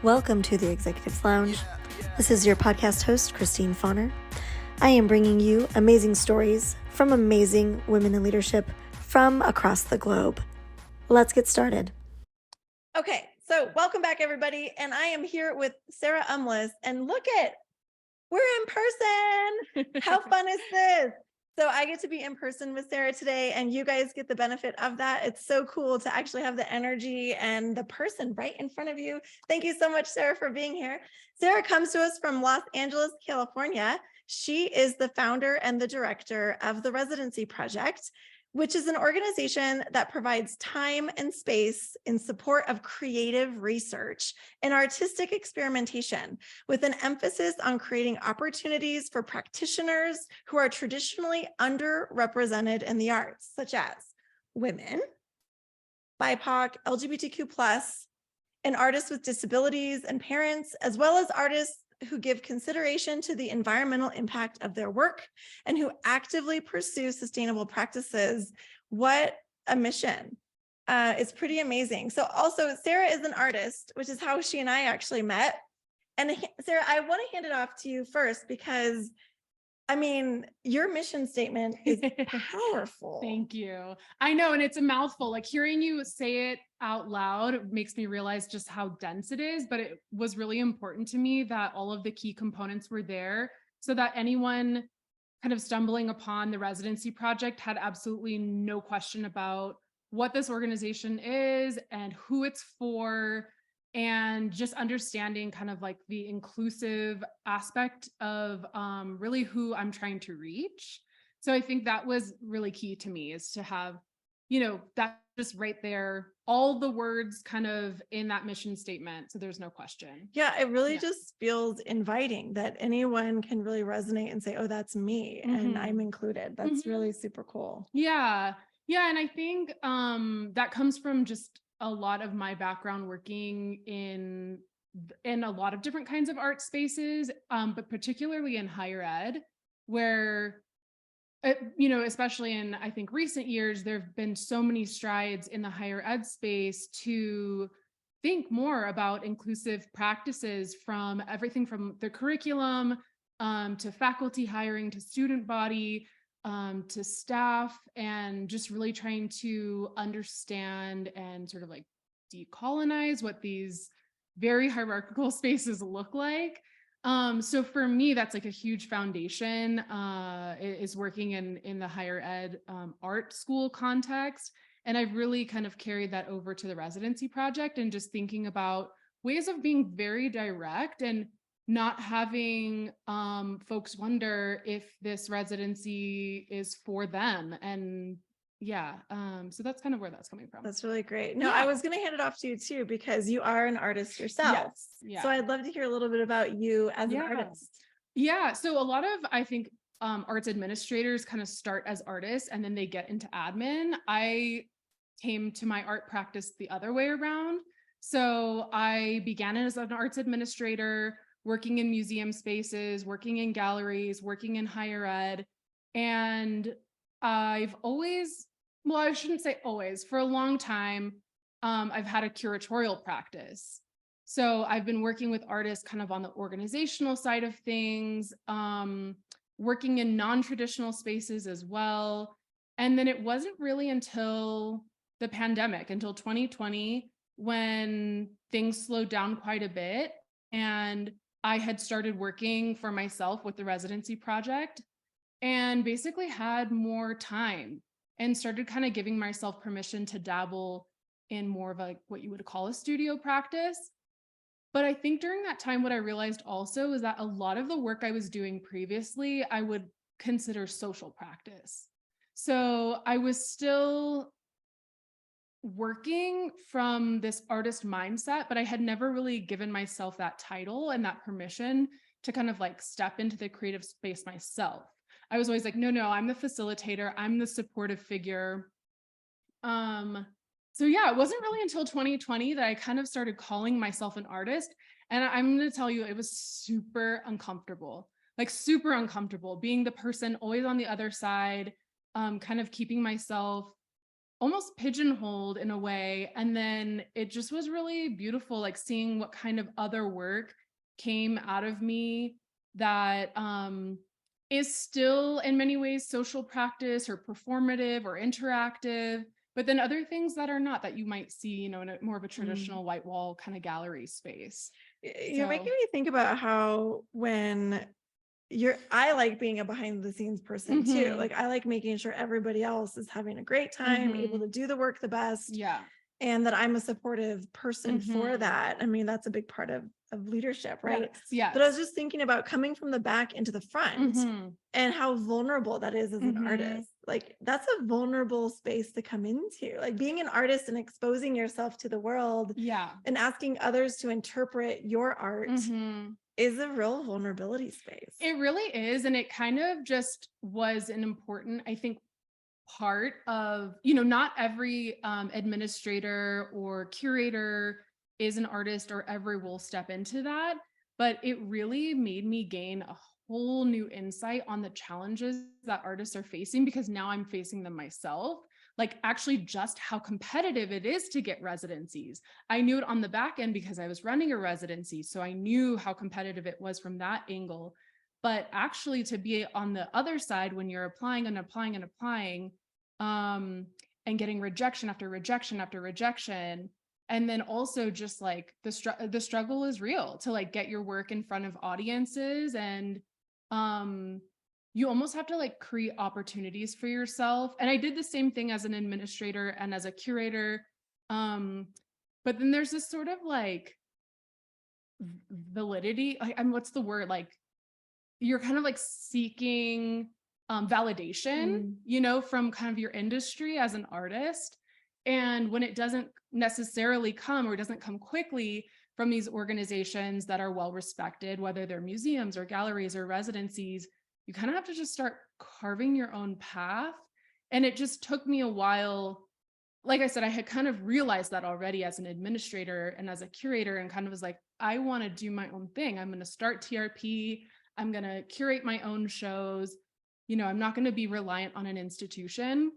Welcome to the Executives Lounge. This is your podcast host, Christine Fauner. I am bringing you amazing stories from amazing women in leadership from across the globe. Let's get started. Okay, so welcome back, everybody. And I am here with Sarah Umles. And look at, we're in person. How fun is this? So I get to be in person with Sarah today, and you guys get the benefit of that. It's so cool to actually have the energy and the person right in front of you. Thank you so much, Sarah, for being here. Sarah comes to us from Los Angeles, California. She is the founder and the director of the Residency Project, which is an organization that provides time and space in support of creative research and artistic experimentation, with an emphasis on creating opportunities for practitioners who are traditionally underrepresented in the arts, such as women, BIPOC, LGBTQ+, and artists with disabilities and parents, as well as artists who give consideration to the environmental impact of their work and who actively pursue sustainable practices. What a mission. It's pretty amazing. So also, Sarah is an artist, which is how she and I actually met. And Sarah, I want to hand it off to you first because I mean, your mission statement is powerful. Thank you. I know, and it's a mouthful. Like hearing you say it out loud makes me realize just how dense it is, but it was really important to me that all of the key components were there so that anyone kind of stumbling upon the Residency Project had absolutely no question about what this organization is and who it's for, and just understanding kind of like the inclusive aspect of really who I'm trying to reach. So I think that was really key to me, is to have, that just right there, all the words kind of in that mission statement. So there's no question. Yeah, it really just feels inviting that anyone can really resonate and say, oh, that's me and I'm included. That's really super cool. Yeah. Yeah. And I think that comes from just a lot of my background working in a lot of different kinds of art spaces, but particularly in higher ed, where, especially in, I think, recent years, there have been so many strides in the higher ed space to think more about inclusive practices, from everything from the curriculum to faculty hiring, to student body, to staff, and just really trying to understand and sort of like decolonize what these very hierarchical spaces look like. So for me, that's like a huge foundation, is working in the higher ed art school context. And I've really kind of carried that over to the Residency Project, and just thinking about ways of being very direct and not having folks wonder if this residency is for them. And so that's kind of where that's coming from. That's really great. No, I was going to hand it off to you too, because you are an artist yourself. Yes. Yeah. So I'd love to hear a little bit about you as an artist. Yeah. So a lot of, I think, arts administrators kind of start as artists and then they get into admin. I came to my art practice the other way around. So I began as an arts administrator, working in museum spaces, working in galleries, working in higher ed. And I've always, well, I shouldn't say always, for a long time, I've had a curatorial practice. So I've been working with artists kind of on the organizational side of things, working in non-traditional spaces as well. And then it wasn't really until the pandemic, until 2020, when things slowed down quite a bit, and I had started working for myself with the Residency Project, and basically had more time and started kind of giving myself permission to dabble in more of like what you would call a studio practice. But I think during that time, what I realized also is that a lot of the work I was doing previously, I would consider social practice. So I was still working from this artist mindset, but I had never really given myself that title and that permission to kind of like step into the creative space myself. I was always like, no, I'm the facilitator, I'm the supportive figure. So yeah, it wasn't really until 2020 that I kind of started calling myself an artist. And I'm going to tell you, it was super uncomfortable being the person always on the other side, kind of keeping myself almost pigeonholed in a way. And then it just was really beautiful, like seeing what kind of other work came out of me that is still in many ways social practice or performative or interactive, but then other things that are not, that you might see, you know, in a more of a traditional white wall kind of gallery space. You're making me think about how when I like being a behind the scenes person too. Like I like making sure everybody else is having a great time, able to do the work the best. Yeah. And that I'm a supportive person for that. I mean, that's a big part of leadership, right? Yes. But I was just thinking about coming from the back into the front and how vulnerable that is as an artist. Like that's a vulnerable space to come into, like being an artist and exposing yourself to the world and asking others to interpret your art is a real vulnerability space. It really is. And it kind of just was an important, I think, part of, you know, not every administrator or curator is an artist, or every will step into that, but it really made me gain a whole new insight on the challenges that artists are facing, because now I'm facing them myself. Like actually just how competitive it is to get residencies. I knew it on the back end because I was running a residency. So I knew how competitive it was from that angle. But actually to be on the other side when you're applying and applying and applying, and getting rejection after rejection after rejection. And then also just like the struggle is real to like get your work in front of audiences. And you almost have to like create opportunities for yourself. And I did the same thing as an administrator and as a curator. But then there's this sort of like validity. What's the word? Like you're kind of like seeking validation, you know, from kind of your industry as an artist. And when it doesn't necessarily come, or it doesn't come quickly from these organizations that are well respected, whether they're museums or galleries or residencies, you kind of have to just start carving your own path. And it just took me a while. Like I said, I had kind of realized that already as an administrator and as a curator, and kind of was like, I want to do my own thing. I'm going to start TRP. I'm going to curate my own shows. You know, I'm not going to be reliant on an institution.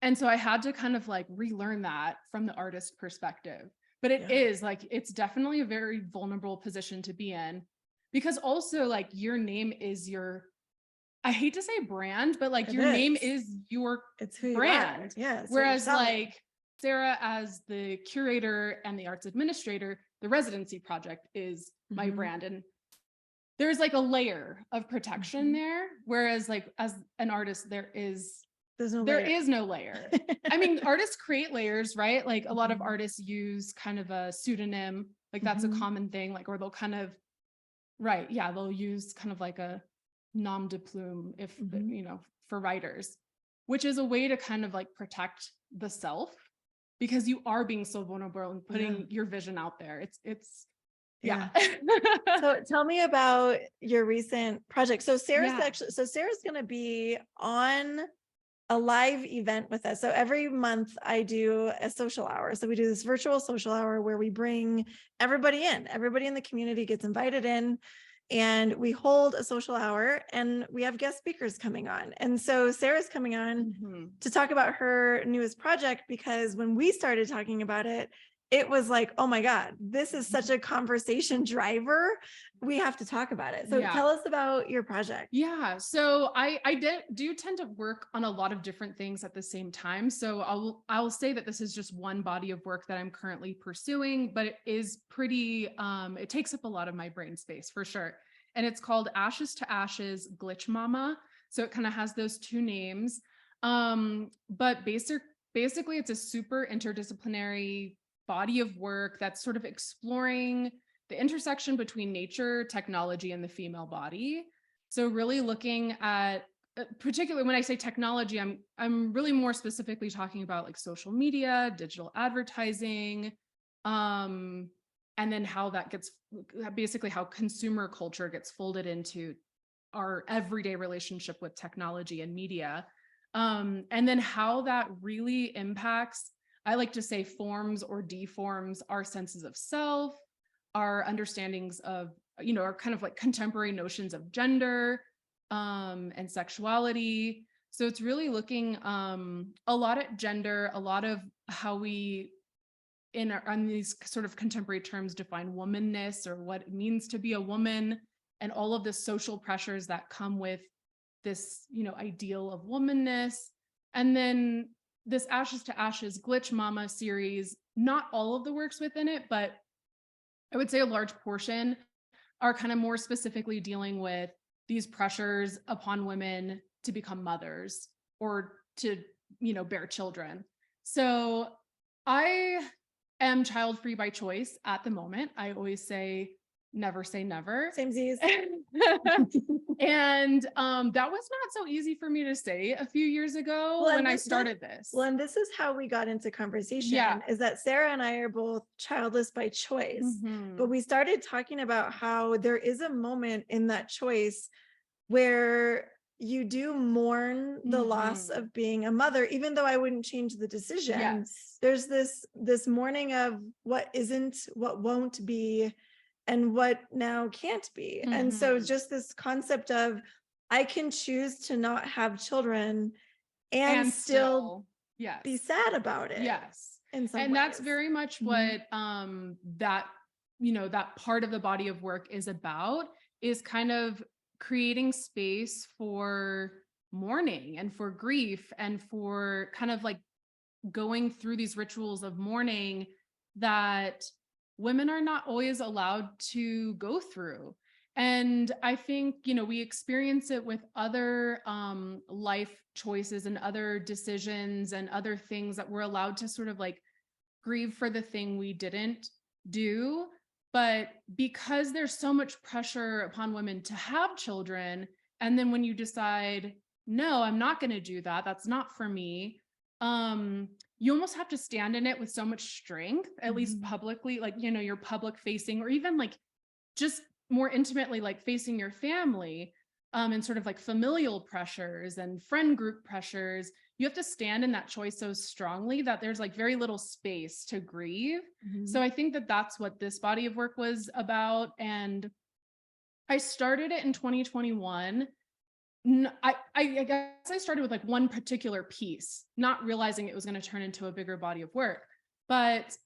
And so I had to kind of like relearn that from the artist perspective. But it is like, it's definitely a very vulnerable position to be in, because also like your name is your, I hate to say brand, but like your name is your brand. Yeah. Whereas like Sarah, as the curator and the arts administrator, the Residency Project is my brand. And there's like a layer of protection there. Whereas like as an artist, there is no layer. I mean, artists create layers, right? Like a lot of artists use kind of a pseudonym, like that's a common thing, like, or they'll kind of, they'll use kind of like a nom de plume, if, you know, for writers, which is a way to kind of like protect the self, because you are being so vulnerable and putting your vision out there. It's So tell me about your recent project. So Sarah's going to be on a live event with us. So every month I do a social hour. So we do this virtual social hour where we bring everybody in. Everybody in the community gets invited in, and we hold a social hour, and we have guest speakers coming on. And so Sarah's coming on to talk about her newest project, because when we started talking about it, it was like, oh my God, this is such a conversation driver. We have to talk about it. So tell us about your project. Yeah. So I do tend to work on a lot of different things at the same time. So I'll say that this is just one body of work that I'm currently pursuing, but it is pretty, it takes up a lot of my brain space for sure. And it's called Ashes to Ashes Glitch Mama. So it kind of has those two names. But basically it's a super interdisciplinary body of work that's sort of exploring the intersection between nature, technology, and the female body. So really looking at, particularly when I say technology, I'm really more specifically talking about like social media, digital advertising, and then how that gets, basically how consumer culture gets folded into our everyday relationship with technology and media. And then how that really impacts, I like to say, forms or deforms our senses of self, our understandings of, you know, our kind of like contemporary notions of gender and sexuality. So it's really looking a lot at gender, a lot of how we on these sort of contemporary terms define womanness or what it means to be a woman, and all of the social pressures that come with this, ideal of womanness. And then this Ashes to Ashes Glitch Mama series, not all of the works within it, but I would say a large portion are kind of more specifically dealing with these pressures upon women to become mothers or to, bear children. So I am child free by choice at the moment. I always say never say never. Samesies. And that was not so easy for me to say a few years ago when I started this. Well, and this is how we got into conversation, is that Sarah and I are both childless by choice, but we started talking about how there is a moment in that choice where you do mourn the loss of being a mother, even though I wouldn't change the decision. Yes. There's this mourning of what isn't, what won't be, and what now can't be. And so just this concept of I can choose to not have children and still be sad about it. Yes. In some and ways. That's very much what that, that part of the body of work is about, is kind of creating space for mourning and for grief and for kind of like going through these rituals of mourning that women are not always allowed to go through. And I think, we experience it with other life choices and other decisions and other things that we're allowed to sort of like grieve for the thing we didn't do. But because there's so much pressure upon women to have children, and then when you decide, no, I'm not going to do that, that's not for me, you almost have to stand in it with so much strength, at least publicly, like, you're public facing, or even like just more intimately, like facing your family, and sort of like familial pressures and friend group pressures. You have to stand in that choice so strongly that there's like very little space to grieve. So I think that that's what this body of work was about. And I started it in 2021. I guess I started with like one particular piece, not realizing it was going to turn into a bigger body of work. But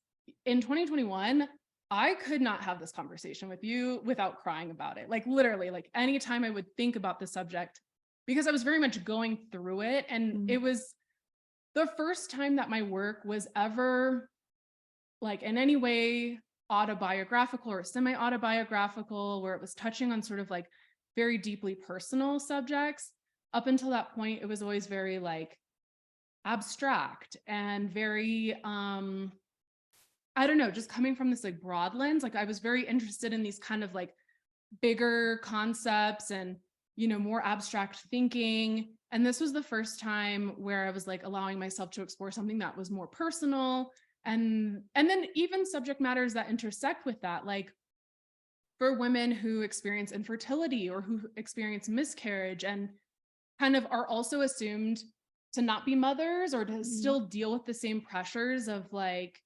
in 2021, I could not have this conversation with you without crying about it. Like literally, like anytime I would think about the subject, because I was very much going through it. And it was the first time that my work was ever like in any way autobiographical or semi-autobiographical, where it was touching on sort of like very deeply personal subjects. Up until that point, it was always very like abstract and very, I don't know, just coming from this like broad lens. Like I was very interested in these kind of like bigger concepts and, more abstract thinking. And this was the first time where I was like allowing myself to explore something that was more personal. And then even subject matters that intersect with that, like for women who experience infertility or who experience miscarriage and kind of are also assumed to not be mothers or to still deal with the same pressures of like,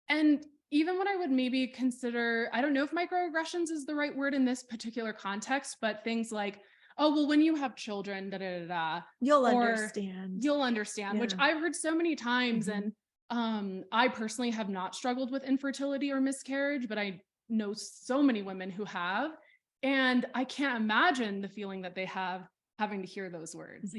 and even what I would maybe consider, I don't know if microaggressions is the right word in this particular context, but things like, oh, well, when you have children, you'll understand, which I've heard so many times. And I personally have not struggled with infertility or miscarriage, but I know so many women who have, and I can't imagine the feeling that they have having to hear those words,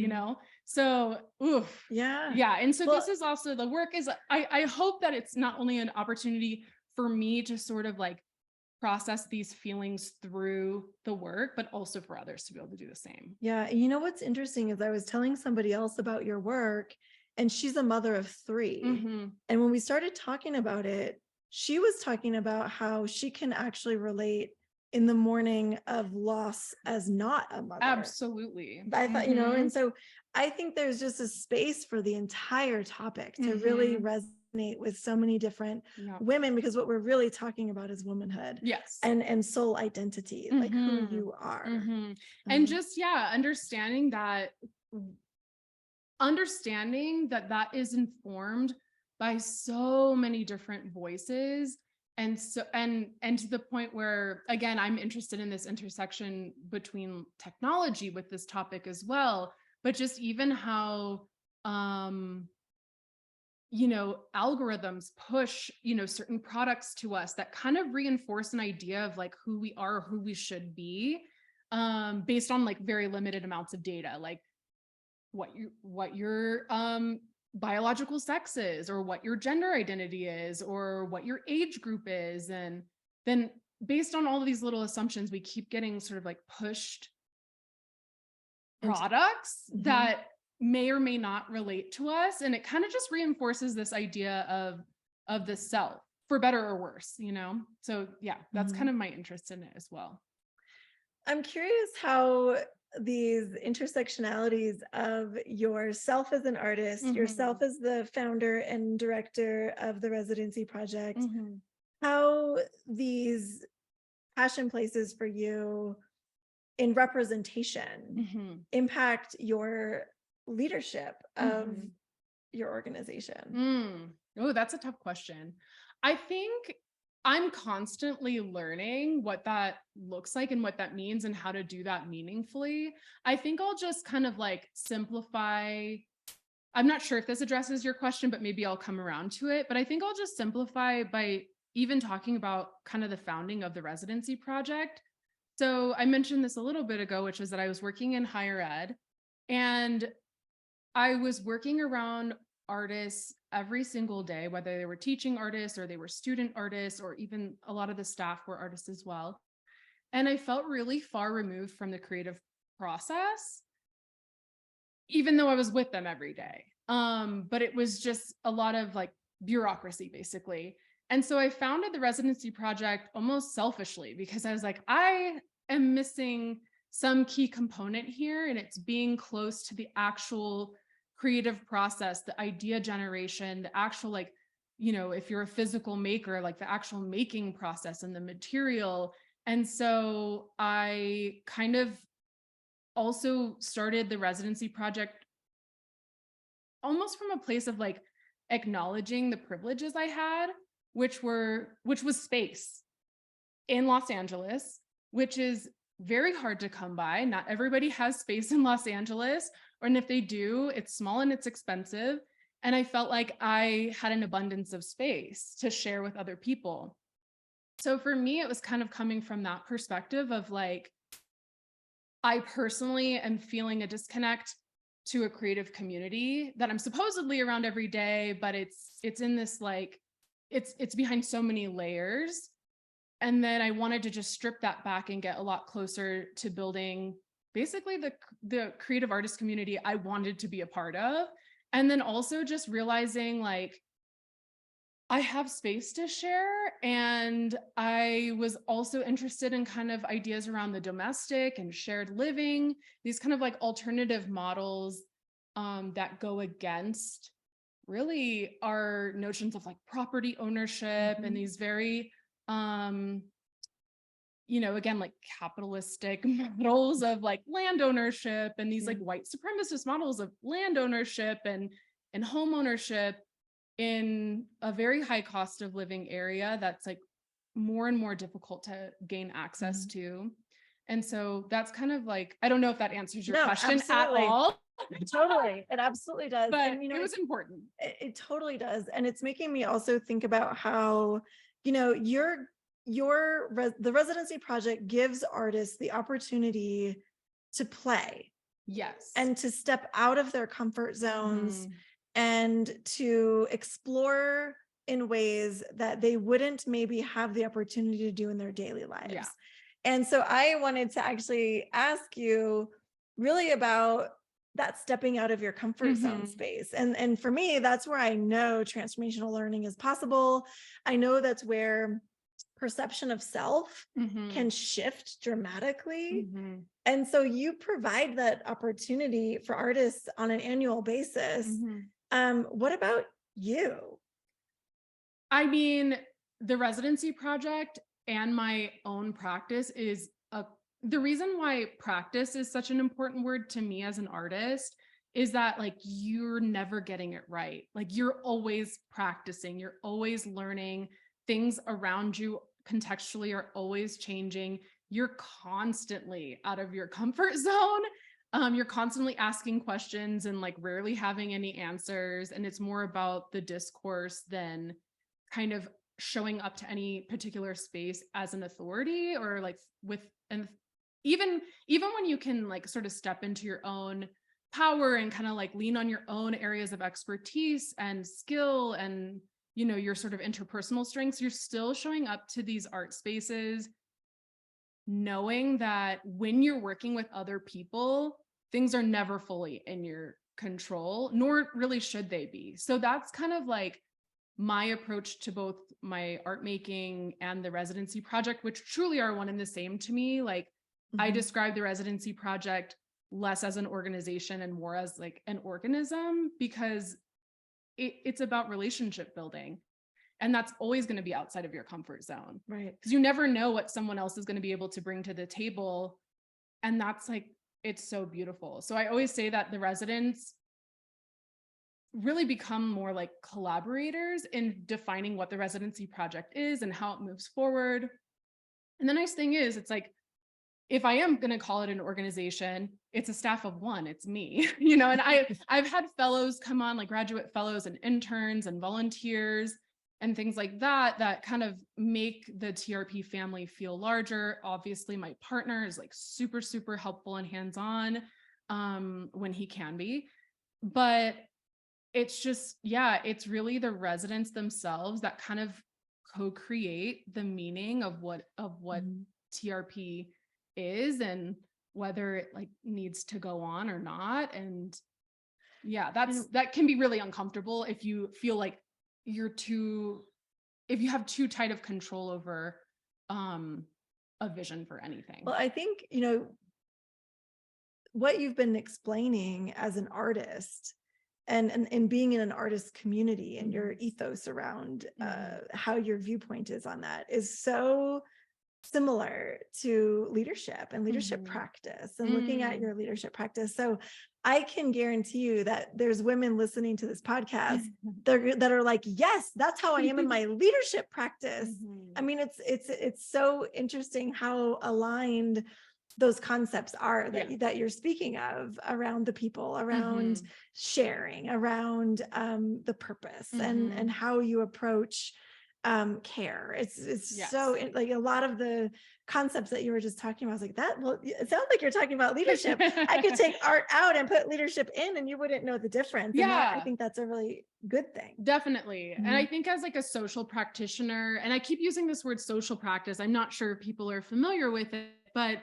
So, oof. Yeah. And so this is also, the work is, I hope that it's not only an opportunity for me to sort of like process these feelings through the work, but also for others to be able to do the same. Yeah. And what's interesting is I was telling somebody else about your work, and she's a mother of 3. And when we started talking about it, she was talking about how she can actually relate in the mourning of loss as not a mother. Absolutely. I thought, and so I think there's just a space for the entire topic to really resonate with so many different women, because what we're really talking about is womanhood. Yes. And soul identity, like who you are. And just, understanding that that is informed by so many different voices. And so, and to the point where, again, I'm interested in this intersection between technology with this topic as well, but just even how, you know, algorithms push, you know, certain products to us that kind of reinforce an idea of like who we are, who we should be, based on like very limited amounts of data, like what your biological sex is, or what your gender identity is, or what your age group is. And then based on all of these little assumptions, we keep getting sort of like pushed products that may or may not relate to us. And it kind of just reinforces this idea of the self, for better or worse, you know? So yeah, that's kind of my interest in it as well. I'm curious how these intersectionalities of yourself as an artist, yourself as the founder and director of the Residency Project, how these passion places for you in representation impact your leadership of your organization? Oh, that's a tough question. I think I'm constantly learning what that looks like and what that means and how to do that meaningfully. I think I'll just kind of like simplify. I'm not sure if this addresses your question, but maybe I'll come around to it. But I think I'll just simplify by even talking about kind of the founding of the Residency Project. So I mentioned this a little bit ago, which was that I was working in higher ed, and I was working around artists every single day, whether they were teaching artists or they were student artists, or even a lot of the staff were artists as well. And I felt really far removed from the creative process, even though I was with them every day. But it was just a lot of like bureaucracy, basically. And so I founded the Residency Project almost selfishly, because I was like, I am missing some key component here, and it's being close to the actual creative process, the idea generation, the actual, like, you know, if you're a physical maker, like the actual making process and the material. And so I kind of also started the Residency Project almost from a place of like acknowledging the privileges I had, which was space in Los Angeles, which is very hard to come by. Not everybody has space in Los Angeles, and if they do, it's small and it's expensive. And I felt like I had an abundance of space to share with other people. So for me, it was kind of coming from that perspective of like, I personally am feeling a disconnect to a creative community that I'm supposedly around every day, but it's in this like, it's behind so many layers. And then I wanted to just strip that back and get a lot closer to building basically the creative artist community I wanted to be a part of. And then also just realizing like, I have space to share. And I was also interested in kind of ideas around the domestic and shared living, these kind of like alternative models that go against really our notions of like property ownership and these very, you know, again, like capitalistic models of like land ownership, and these like white supremacist models of land ownership and home ownership in a very high cost of living area that's like more and more difficult to gain access to. And so that's kind of like, I don't know if that answers your question absolutely. at all. Totally. It absolutely does. But and, you know, it was important. It totally does. And it's making me also think about how, you know, the Residency Project gives artists the opportunity to play. Yes. And to step out of their comfort zones and to explore in ways that they wouldn't maybe have the opportunity to do in their daily lives. Yeah. And so I wanted to actually ask you really about that stepping out of your comfort zone space. And for me, that's where I know transformational learning is possible. I know that's where perception of self can shift dramatically. And so you provide that opportunity for artists on an annual basis. What about you? I mean, the Residency Project and my own practice is the reason why practice is such an important word to me as an artist is that like you're never getting it right. Like you're always practicing, you're always learning, things around you contextually are always changing. You're constantly out of your comfort zone. You're constantly asking questions and like rarely having any answers. And it's more about the discourse than kind of showing up to any particular space as an authority or like with, and even when you can like sort of step into your own power and kind of like lean on your own areas of expertise and skill and, you know, your sort of interpersonal strengths, you're still showing up to these art spaces knowing that when you're working with other people, things are never fully in your control, nor really should they be. So that's kind of like my approach to both my art making and the residency project, which truly are one and the same to me. Like I describe the residency project less as an organization and more as like an organism, because it's about relationship building. And that's always going to be outside of your comfort zone. Right. Because you never know what someone else is going to be able to bring to the table. And that's like, it's so beautiful. So I always say that the residents really become more like collaborators in defining what the residency project is and how it moves forward. And the nice thing is, it's like, if I am going to call it an organization, it's a staff of one, it's me, you know, and I've had fellows come on, like graduate fellows and interns and volunteers and things like that, that kind of make the TRP family feel larger. Obviously, my partner is like super, super helpful and hands-on when he can be. But it's just, yeah, it's really the residents themselves that kind of co-create the meaning of what TRP is and whether it like needs to go on or not. And yeah, that can be really uncomfortable if you feel like if you have too tight of control over a vision for anything. Well, I think, you know, what you've been explaining as an artist and being in an artist community and your ethos around how your viewpoint is on that is so similar to leadership and leadership practice and looking at your leadership practice. So I can guarantee you that there's women listening to this podcast that are like, yes, that's how I am in my leadership practice. I mean, it's so interesting how aligned those concepts are that you're speaking of around the people, around sharing, around the purpose and how you approach care. It's so like a lot of the concepts that you were just talking about. I was like, it sounds like you're talking about leadership. I could take art out and put leadership in and you wouldn't know the difference. Yeah. I think that's a really good thing. Definitely. And I think as like a social practitioner, and I keep using this word social practice, I'm not sure if people are familiar with it, but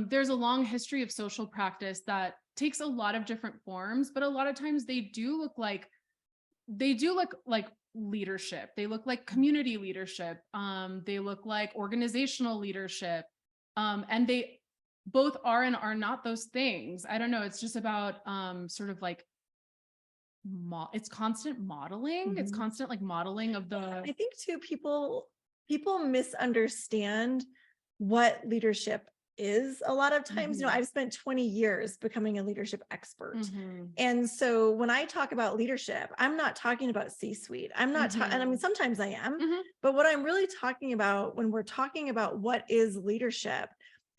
there's a long history of social practice that takes a lot of different forms, but a lot of times they do look like leadership. They look like community leadership. They look like organizational leadership. And they both are and are not those things. I don't know. It's just about sort of like it's constant modeling. It's constant like modeling of the. I think too, people misunderstand what leadership is a lot of times. You know, I've spent 20 years becoming a leadership expert. And so when I talk about leadership, I'm not talking about C-suite. I'm not and I mean, sometimes I am, but what I'm really talking about when we're talking about what is leadership,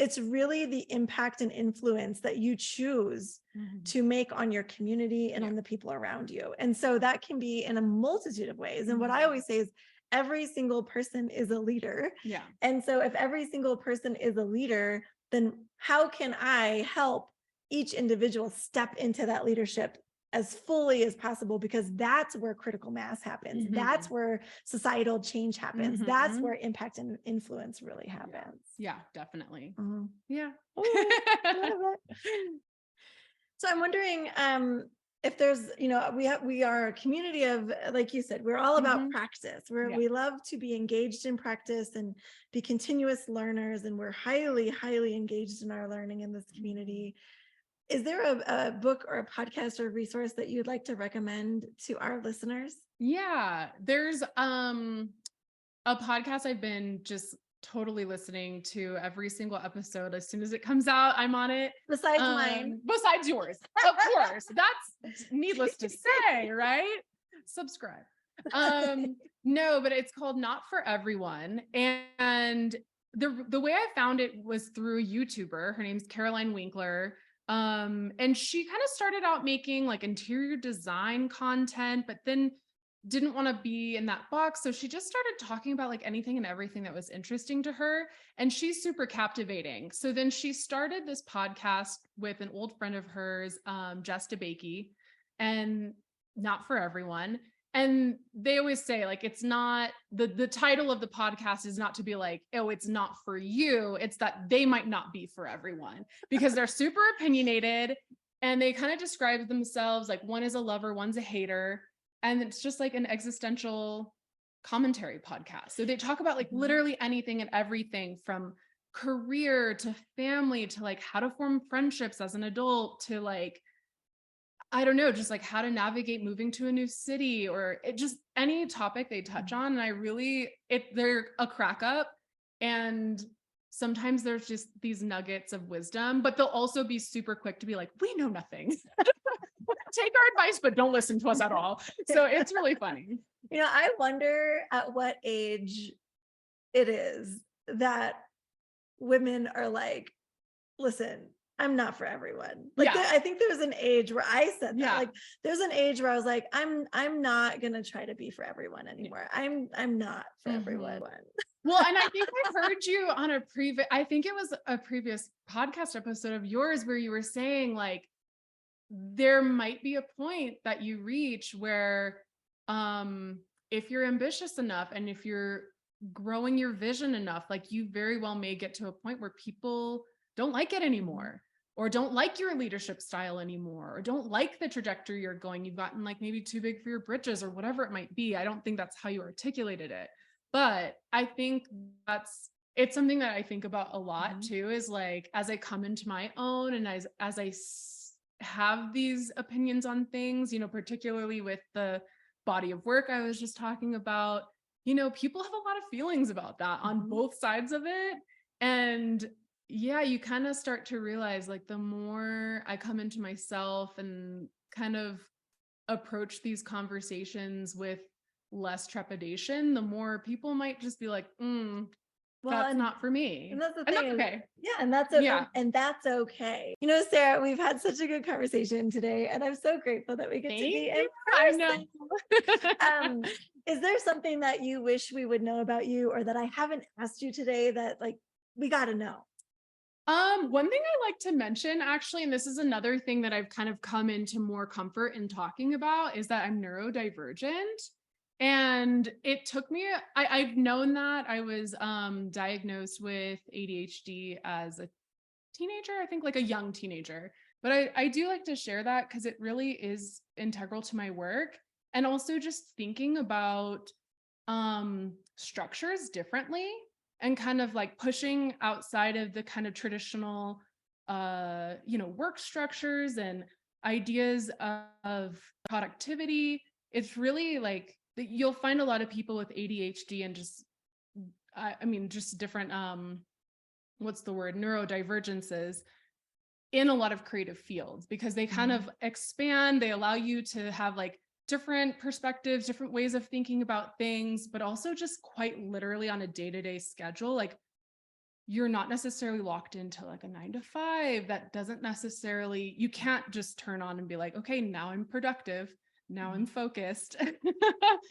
it's really the impact and influence that you choose to make on your community and on the people around you. And so that can be in a multitude of ways. And what I always say is every single person is a leader. Yeah. And so if every single person is a leader, then how can I help each individual step into that leadership as fully as possible? Because that's where critical mass happens. That's where societal change happens. That's where impact and influence really happens. Yeah, definitely. Yeah. Oh, so I'm wondering, if there's, you know, we are a community of, like you said, we're all about practice. We love to be engaged in practice and be continuous learners. And we're highly, highly engaged in our learning in this community. Is there a book or a podcast or resource that you'd like to recommend to our listeners? Yeah, there's a podcast I've been just totally listening to every single episode. As soon as it comes out, I'm on it. Besides mine. Besides yours. Of course. That's needless to say, right? Subscribe. No, but it's called Not for Everyone. And the way I found it was through a YouTuber. Her name's Caroline Winkler. And she kind of started out making like interior design content, but then didn't want to be in that box. So she just started talking about like anything and everything that was interesting to her. And she's super captivating. So then she started this podcast with an old friend of hers, Jess DeBakey, and not for everyone. And they always say like, it's not the title of the podcast is not to be like, oh, it's not for you. It's that they might not be for everyone because they're super opinionated and they kind of describe themselves like one is a lover, one's a hater. And it's just like an existential commentary podcast. So they talk about like literally anything and everything from career to family to like how to form friendships as an adult to like, I don't know, just like how to navigate moving to a new city or it just any topic they touch on. And I really, they're a crack up. And sometimes there's just these nuggets of wisdom, but they'll also be super quick to be like, we know nothing. Take our advice, but don't listen to us at all. So it's really funny. You know, I wonder at what age it is that women are like, listen, I'm not for everyone. Like I think there was an age where I said that. Like there's an age where I was like, I'm not gonna try to be for everyone anymore. I'm not for everyone. Well, and I think I heard you on I think it was a previous podcast episode of yours where you were saying like, there might be a point that you reach where if you're ambitious enough and if you're growing your vision enough, like you very well may get to a point where people don't like it anymore or don't like your leadership style anymore or don't like the trajectory you're going. You've gotten like maybe too big for your britches or whatever it might be. I don't think that's how you articulated it, but I think it's something that I think about a lot too, is like, as I come into my own and as I have these opinions on things, you know, particularly with the body of work I was just talking about, you know, people have a lot of feelings about that on both sides of it. And yeah, you kind of start to realize like the more I come into myself and kind of approach these conversations with less trepidation, the more people might just be like, that's not for me. And that's the and thing. that's okay. Yeah. And that's okay. And that's okay. You know, Sarah, we've had such a good conversation today, and I'm so grateful that we get to be in person. I know. Is there something that you wish we would know about you or that I haven't asked you today that like we got to know? One thing I like to mention actually, and this is another thing that I've kind of come into more comfort in talking about, is that I'm neurodivergent. And it took me, I've known that. I was diagnosed with ADHD as a teenager, I think like a young teenager. But I do like to share that because it really is integral to my work. And also just thinking about structures differently and kind of like pushing outside of the kind of traditional, you know, work structures and ideas of productivity. It's really like, you'll find a lot of people with ADHD and just, I mean, just different, what's the word, neurodivergences in a lot of creative fields because they kind of expand, they allow you to have like different perspectives, different ways of thinking about things, but also just quite literally on a day-to-day schedule. Like you're not necessarily locked into like a 9 to 5. That doesn't necessarily, you can't just turn on and be like, okay, now I'm productive. Now I'm focused.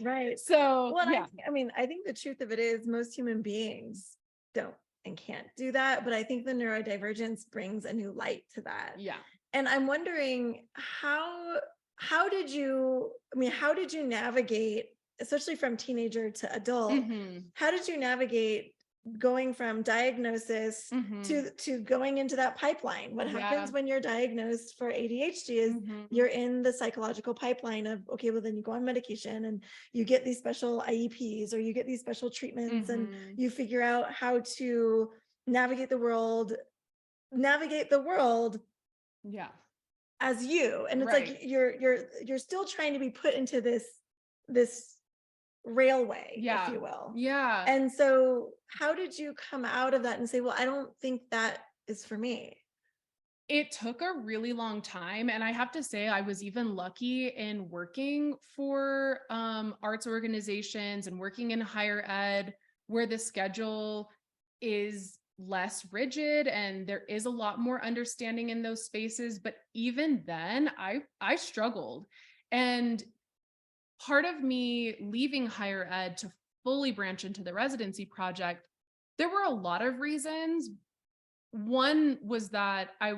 Right. So, well, yeah. I mean, I think the truth of it is most human beings don't and can't do that. But I think the neurodivergence brings a new light to that. Yeah. And I'm wondering how did you navigate, especially from teenager to adult, how did you navigate going from diagnosis to going into that pipeline? What happens when you're diagnosed for ADHD is you're in the psychological pipeline of, okay, well then you go on medication and you get these special IEPs or you get these special treatments and you figure out how to navigate the world yeah, as you. And it's like you're still trying to be put into this railway, if you will. Yeah. And so how did you come out of that and say, well, I don't think that is for me? It took a really long time. And I have to say, I was even lucky in working for arts organizations and working in higher ed, where the schedule is less rigid and there is a lot more understanding in those spaces. But even then, I struggled. And part of me leaving higher ed to fully branch into the residency project, there were a lot of reasons. One was that I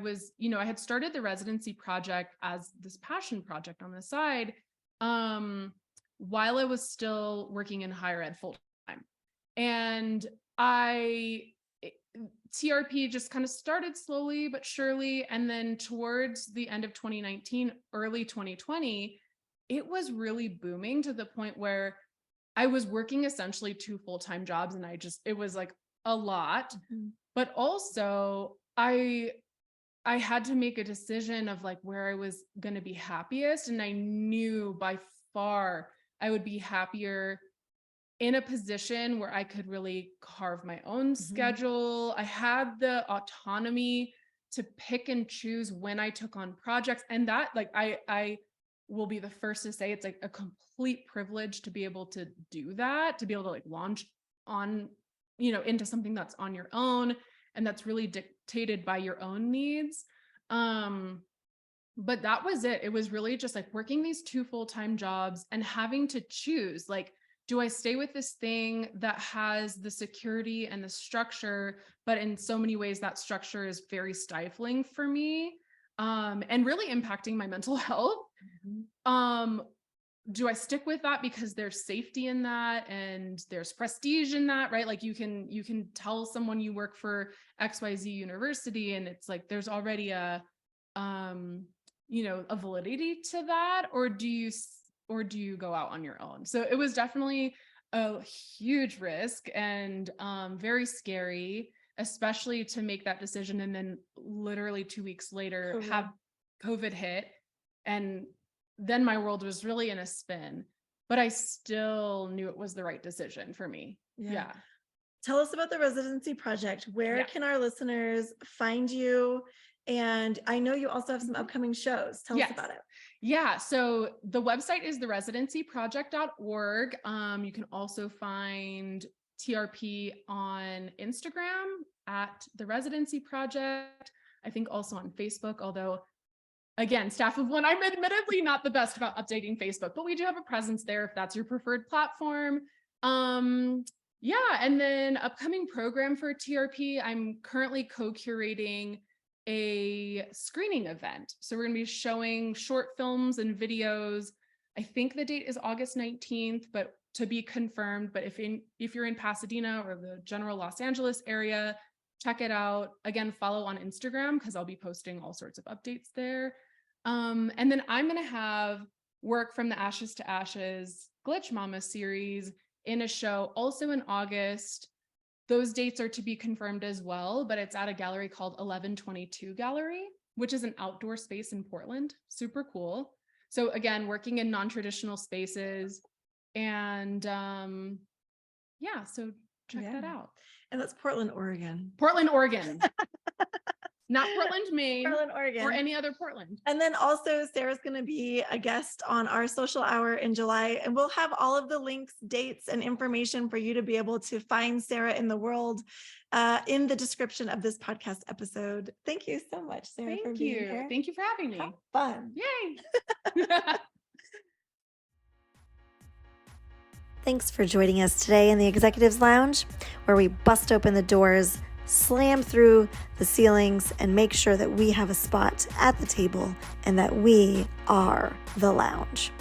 had started the residency project as this passion project on the side, while I was still working in higher ed full time. And TRP just kind of started slowly but surely. And then towards the end of 2019, early 2020, it was really booming to the point where I was working essentially 2 full-time jobs, and it was like a lot. Mm-hmm. But also I had to make a decision of like where I was going to be happiest. And I knew by far I would be happier in a position where I could really carve my own schedule. I had the autonomy to pick and choose when I took on projects. And that, like, I will be the first to say it's like a complete privilege to be able to do that, to be able to like launch on, into something that's on your own and that's really dictated by your own needs. But that was it. It was really just like working these 2 full-time jobs and having to choose, like, do I stay with this thing that has the security and the structure, but in so many ways that structure is very stifling for me, and really impacting my mental health? Mm-hmm. Do I stick with that because there's safety in that and there's prestige in that, right? Like you can tell someone you work for XYZ university and it's like there's already a validity to that, or do you go out on your own? So it was definitely a huge risk and very scary, especially to make that decision. And then literally 2 weeks later, have COVID hit. And then my world was really in a spin, but I still knew it was the right decision for me. Yeah. Tell us about the Residency Project. Where can our listeners find you? And I know you also have some upcoming shows. Tell us about it. Yeah. So the website is theresidencyproject.org. You can also find TRP on Instagram at the Residency Project. I think also on Facebook, although again, staff of one, I'm admittedly not the best about updating Facebook, but we do have a presence there if that's your preferred platform. And then upcoming program for TRP, I'm currently co-curating a screening event. So we're going to be showing short films and videos. I think the date is August 19th, but to be confirmed. But if you're in Pasadena or the general Los Angeles area, check it out. Again, follow on Instagram because I'll be posting all sorts of updates there. And then I'm going to have work from the Ashes to Ashes Glitch Mama series in a show also in August. Those dates are to be confirmed as well, but it's at a gallery called 1122 Gallery, which is an outdoor space in Portland. Super cool. So again, working in non-traditional spaces and so check that out. And that's Portland, Oregon. Portland, Oregon. Not Portland, Maine, Portland, Oregon, or any other Portland. And then also Sarah's going to be a guest on our social hour in July, and we'll have all of the links, dates, and information for you to be able to find Sarah in the world in the description of this podcast episode. Thank you so much, Sarah, for being here. Thank you for having me. Have fun. Yay. Thanks for joining us today in the Executives Lounge, where we bust open the doors, slam through the ceilings, and make sure that we have a spot at the table and that we are the lounge.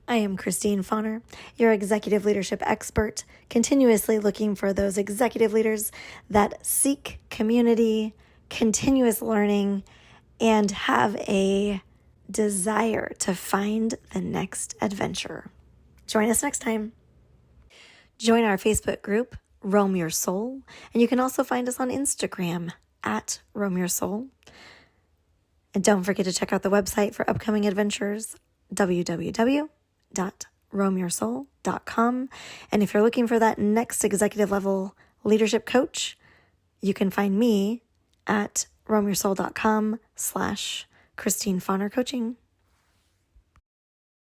I am Christine Fauner, your executive leadership expert, continuously looking for those executive leaders that seek community, continuous learning, and have a desire to find the next adventure. Join us next time. Join our Facebook group, Roam Your Soul, and you can also find us on Instagram at Roam Your Soul. And don't forget to check out the website for upcoming adventures, www.roamyoursoul.com. And if you're looking for that next executive level leadership coach, you can find me at roamyoursoul.com/Christine Fauner Coaching.